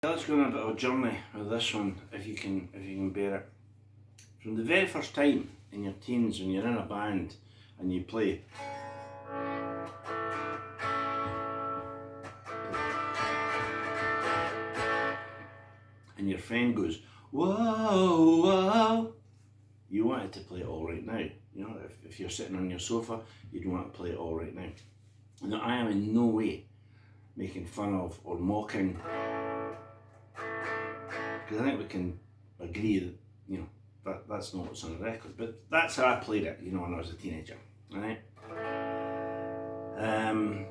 Let's go on a bit of a journey with this one, if you can bear it. From the very first time in your teens when you're in a band and you play, and your friend goes, "Whoa, whoa," you wanted to play it all right now. You know, if you're sitting on your sofa, you'd want to play it all right now. Now, I am in no way making fun of or mocking, because I think we can agree that, you know, that's not what's on the record, but that's how I played it, you know, when I was a teenager, right? And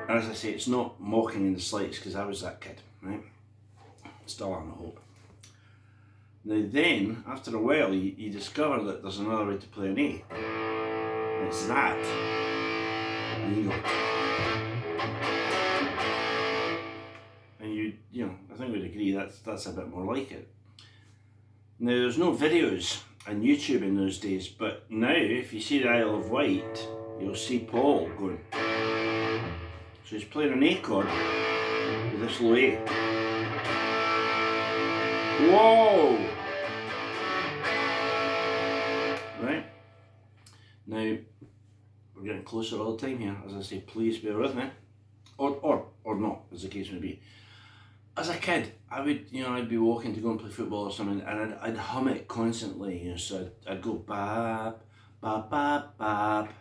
as I say, it's not mocking in the slightest, because I was that kid, right? Still am, I hope. Now then, after a while, you discover that there's another way to play an A. And it's that. And you go. And you know, I think we'd agree that's a bit more like it. Now, there's no videos on YouTube in those days, but now, if you see the Isle of Wight, you'll see Paul going. So he's playing an A chord with this low A. Whoa! Right? Now, we're getting closer all the time here. As I say, please bear with me. Or not, as the case may be. As a kid, I'd be walking to go and play football or something, and I'd hum it constantly, you know, so I'd go bap, bap, bap, bap.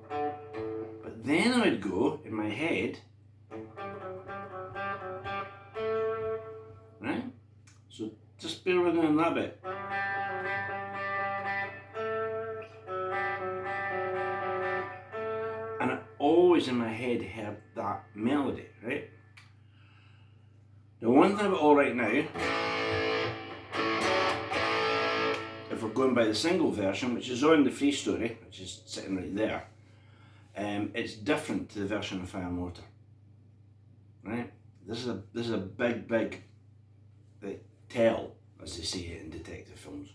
But then I would go, in my head, right? So just bear with me on that bit. And I always in my head heard that melody, right? The one thing about Allright now, if we're going by the single version, which is on the Free Story, which is sitting right there, it's different to the version of Fire Motor, right? This is a big tell, as they say it in detective films.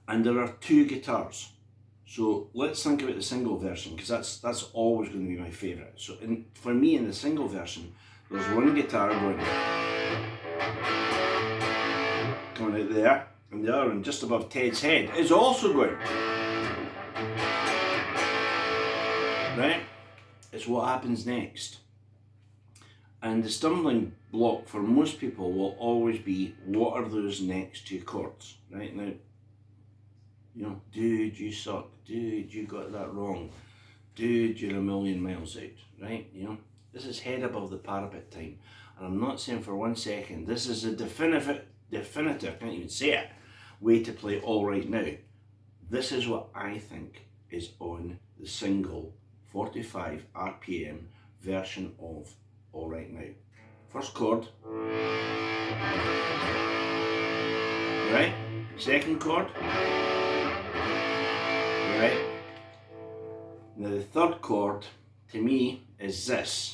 And there are two guitars. So let's think about the single version, because that's always going to be my favourite. So for me, in the single version, there's one guitar going out there, and the other one just above Ted's head is also going. Right? It's what happens next. And the stumbling block for most people will always be, what are those next two chords? Right? Now, you know, dude, you suck. Dude, you got that wrong. Dude, you're a million miles out. Right? You know? This is head above the parapet time. And I'm not saying for 1 second, this is a definitive, can't even say it, way to play Allright now. This is what I think is on the single 45 RPM version of Allright now. First chord. Right? Second chord. Right? Now the third chord, to me, is this.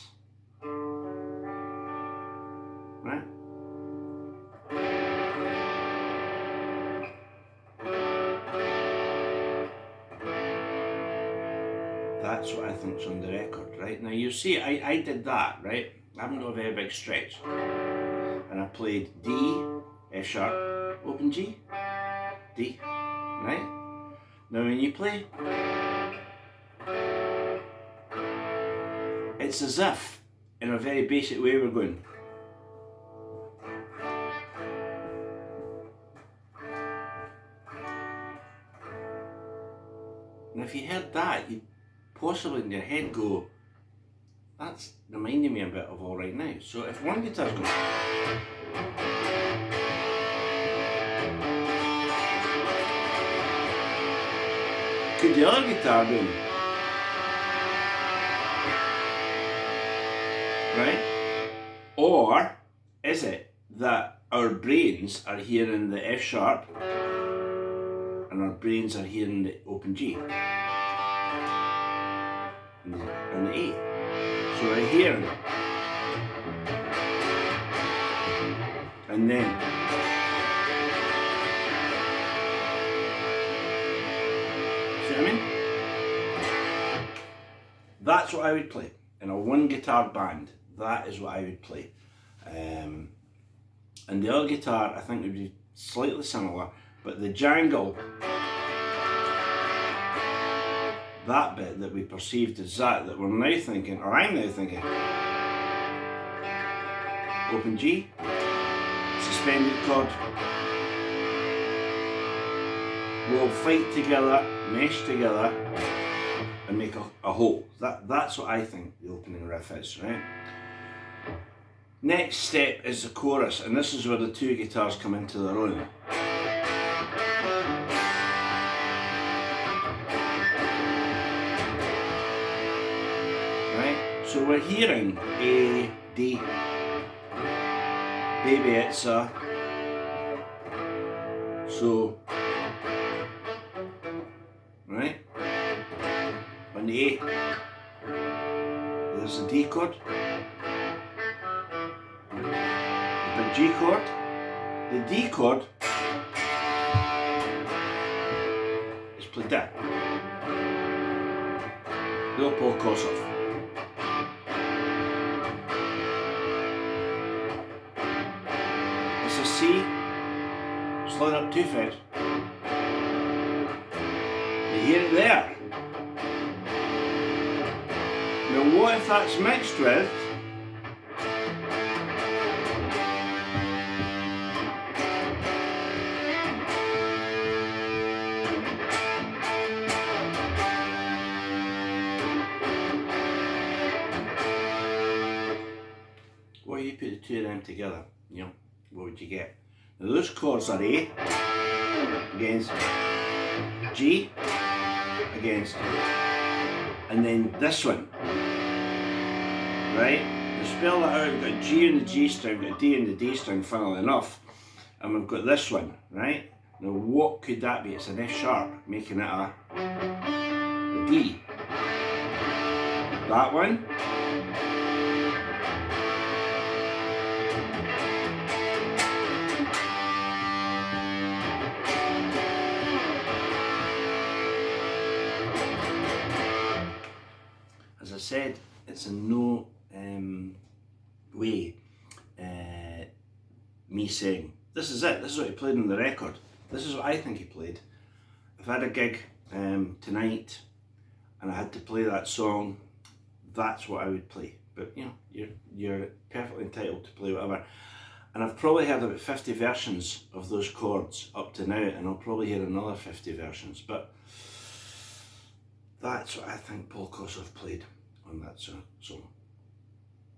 Right? That's what I think's on the record, right? Now you see, I did that, right? I haven't got a very big stretch. And I played D, F sharp, open G, D, right? Now when you play, it's as if, in a very basic way, we're going. And if you heard that, you'd possibly in your head go, that's reminding me a bit of Allright now. So if one guitar's going, could the other guitar go? Right? Or is it that our brains are hearing the F sharp and our brains are hearing the open G and the A? So we're hearing it. And then see what I mean? That's what I would play in a one guitar band. That is what I would play. And the other guitar I think would be slightly similar, but the jangle, that bit that we perceived as that we're now thinking, or I'm now thinking, open G, suspended chord, will fight together, mesh together, and make a whole. That's what I think the opening riff is, right? Next step is the chorus, and this is where the two guitars come into their own. Right? So we're hearing A, D, baby it's a, so, right? On the A, there's the D chord, the G chord, the D chord is played down. Little Paul Kossoff. It's a C, slide up 2 frets. You hear it there. Now what if that's mixed with what you put the two of them together, you know, what would you get? Now those chords are A against G against, and then this one, right? To spell that out, we've got G in the G string, we've got D in the D string, funnily enough, and we've got this one, right? Now what could that be? It's an F sharp, making it a D. That one, as I said, it's in no way me saying, this is it, this is what he played on the record, this is what I think he played. If I had a gig tonight and I had to play that song, that's what I would play. But you know, you're perfectly entitled to play whatever. And I've probably heard about 50 versions of those chords up to now, and I'll probably hear another 50 versions, but that's what I think Paul Kossoff played on that song.